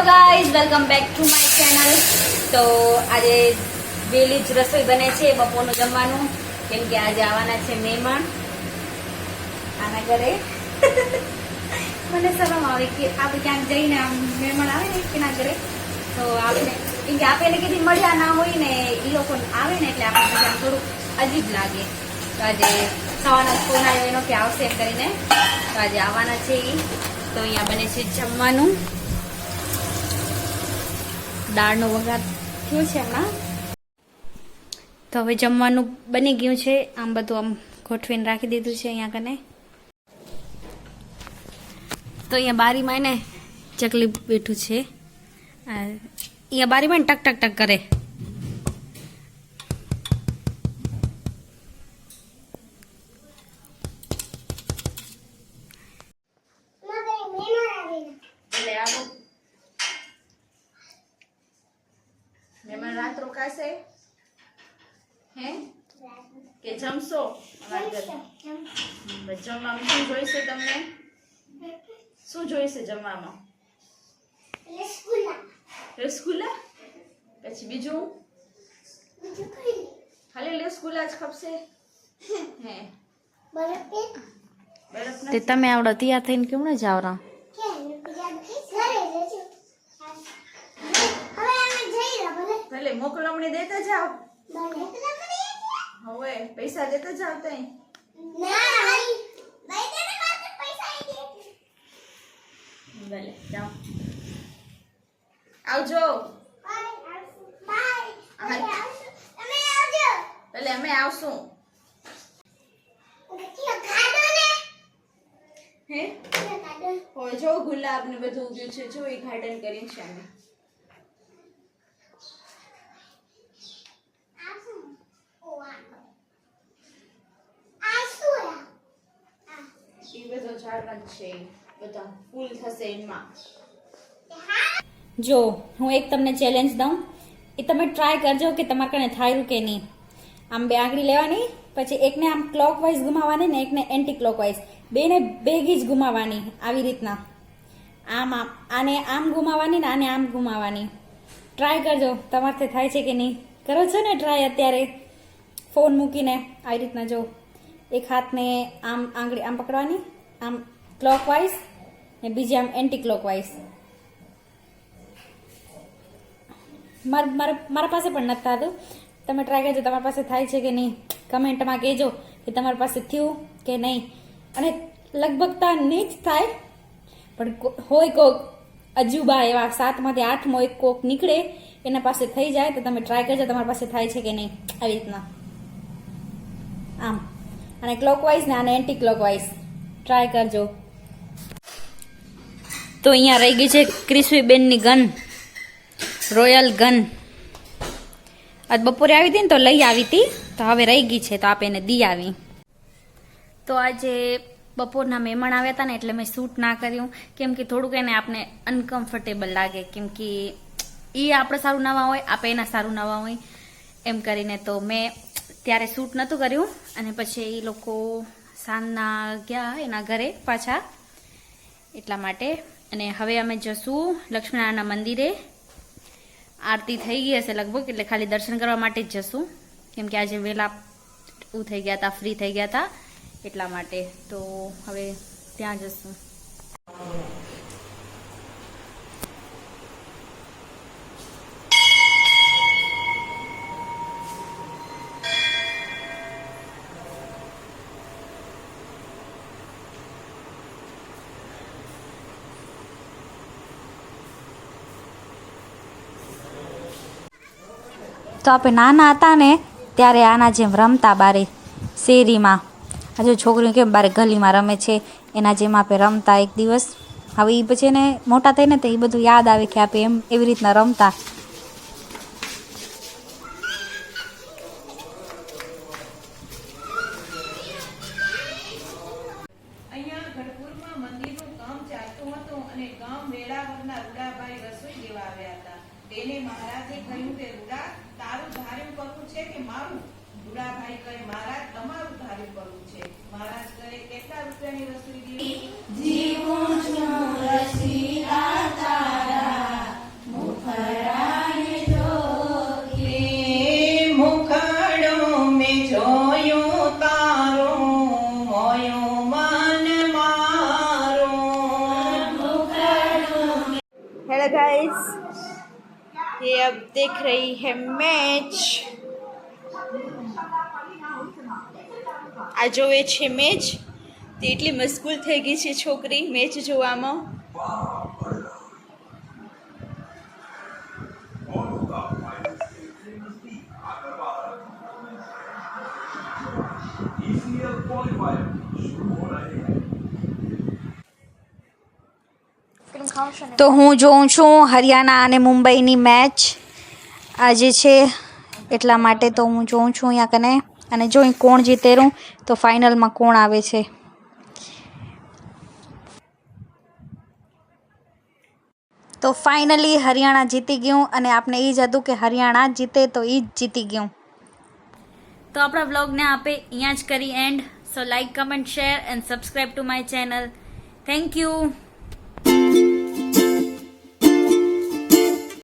Hello guys, welcome back to my channel. તો આજે વહેલી જ રસોઈ બને છે બપોરનું જમવાનું, કેમ કે આજે આવવાના છે મહેમાન આના ઘરે. મને શરમ આવે કે આપણે ક્યાંક જઈને આમ મહેમાન આવે ને એના ઘરે, તો આપણે કેમ કે આપણે કીધી મળ્યા ના હોય ને એ લોકો આવે ને એટલે આપણે પછી આમ થોડુંક અજીબ લાગે. તો આજે સવારના ફોન આવ્યો એનો કે આવશે એમ કરીને, તો આજે આવવાના છે એ. તો અહીંયા બને છે જમવાનું. દાળનો વઘાર થયો છે હમણાં. તો હવે જમવાનું બની ગયું છે. આમ બધું આમ ગોઠવીને રાખી દીધું છે અહીંયા કને. તો અહીંયા બારીમાં એને ચકલી બેઠું છે. અહીંયા બારીમાં ટક ટક ટક કરે. મહેમાન રાત રોકાશે હે કે જમશો? જમવામાં શું જોઈશે તમને? શું જોઈશે જમવામાં? રસગુલ્લા. પછી બીજું? ખાલી રસગુલ્લા જ ખપશે હે? બરફ તે તમે આવડો તૈયાર થઈને કેમ ન જાવ? ભલે મોકલમણી દેતા જાઓ. હવે પૈસા દેતા જાવ. તઈ ભલે જાઓ. આવજો. ભલે અમે આવશું. હે હોય જો ગુલાબ ને બધું ઉગ્યું છે. જો એ ગાર્ડન કર્યું છે અમે. જો હું એક તમને ચેલેન્જ દઉં, એ તમે ટ્રાય કરજો કે તમારે કને થાય કે નહીં. આમ બે આંગળી લેવાની, પછી એકને આમ ક્લોકવાઇઝ ઘુમાવવાની ને એકને એન્ટી ક્લોકવાઇઝ, બેને ભેગી જ ઘુમાવવાની. આવી રીતના આમ આમ આને આમ ઘુમાવવાની ને આને આમ ઘુમાવવાની. ટ્રાય કરજો તમારથી થાય છે કે નહીં. કરો છો ને ટ્રાય અત્યારે ફોન મૂકીને? આવી રીતના જો એક હાથને આમ આંગળી આમ પકડવાની, આમ ક્લોકવાઇઝ ને બીજી આમ એન્ટી ક્લોકવાઇઝ. મારા પાસે પણ નથી થતું. તમે ટ્રાય કરજો તમારી પાસે થાય છે કે નહીં. કમેન્ટમાં કહેજો કે તમારી પાસે થયું કે નહીં. અને લગભગ તા નહીં જ થાય, પણ હોય કોક અજુબા એવા 7માંથી 8મો એક કોક નીકળે એના પાસે થઈ જાય, તો તમે ટ્રાય કરજો તમારી પાસે થાય છે કે નહીં. આવી રીતના આમ અને ક્લોકવાઇઝ ને આને એન્ટી ક્લોકવાઇઝ ટ્રાય કરજો. તો અહીંયા રહી ગઈ છે ક્રિસ્પી બેનની ગન, રોયલ ગન. આજ બપોરે આવી હતી ને તો લઈ આવી હતી, તો હવે રહી ગઈ છે તો આપે એને દી આવી. તો આજે બપોરના મહેમાન આવ્યા હતા ને એટલે મેં શૂટ ના કર્યું, કેમ કે થોડુંક એને આપણે અનકમ્ફર્ટેબલ લાગે, કેમ કે એ આપણે સારું નવા હોય, આપણે એના સારું નવા હોય એમ કરીને. તો મેં ત્યારે શૂટ નહોતું કર્યું. અને પછી એ લોકો સાંજના ગયા એના ઘરે પાછા, એટલા માટે. અને હવે અમે જશું લક્ષ્મીનારાયણના મંદિરે. આરતી થઈ ગઈ હશે લગભગ, એટલે ખાલી દર્શન કરવા માટે જ જશું, કેમ કે આજે વહેલા થઈ ગયા હતા, ફ્રી થઈ ગયા હતા એટલા માટે. તો હવે ત્યાં જશું. તો આપણે નાના હતા ને ત્યારે આના જેમ રમતા બારે શેરીમાં. હજુ છોકરીઓ કેમ બારે ગલીમાં રમે છે એના જેમ આપણે રમતા એક દિવસ. હવે એ પછી એને મોટા થઈને તો એ બધું યાદ આવે કે આપણે એમ એવી રીતના રમતા. અહીંયા ગઢપુરમાં મંદિરનું કામ ચાલતું હતું અને ગામ વેળાવરના રૂડાભાઈ રસોઈ લેવા આવ્યા હતા. તેને મહારાજે કહ્યું કે રૂડા, તારું ધાર્યું કરવું છે કે મારું? રૂડાભાઈ કહે, મહારાજ તમારું ધાર્યું કરવું છે. મહારાજ કહે, કેટલા રૂપિયાની રસોઈ દેવી? જીવું છું રસીલા તારા हेलो गाइस, ये अब देख रही है मैच। आ જોવે છે મેચ તે એટલી મશગુલ થઈ ગઈ છે છોકરી મેચ જોવામાં. તો હું જોઉં છું હરિયાણા અને મુંબઈની મેચ આજે છે એટલા માટે તો હું જોઉં છું અહીંયા કને અને જોઈ કોણ જીતેરું તો ફાઇનલમાં કોણ આવે છે. તો ફાઇનલી હરિયાણા જીતી ગયું અને આપણે એ જ હતું કે હરિયાણા જીતે તો એ જ જીતી ગયું. તો આપણા વ્લોગને આપે અહીંયા જ કરી and. So like, comment, share and subscribe to my channel. Thank you.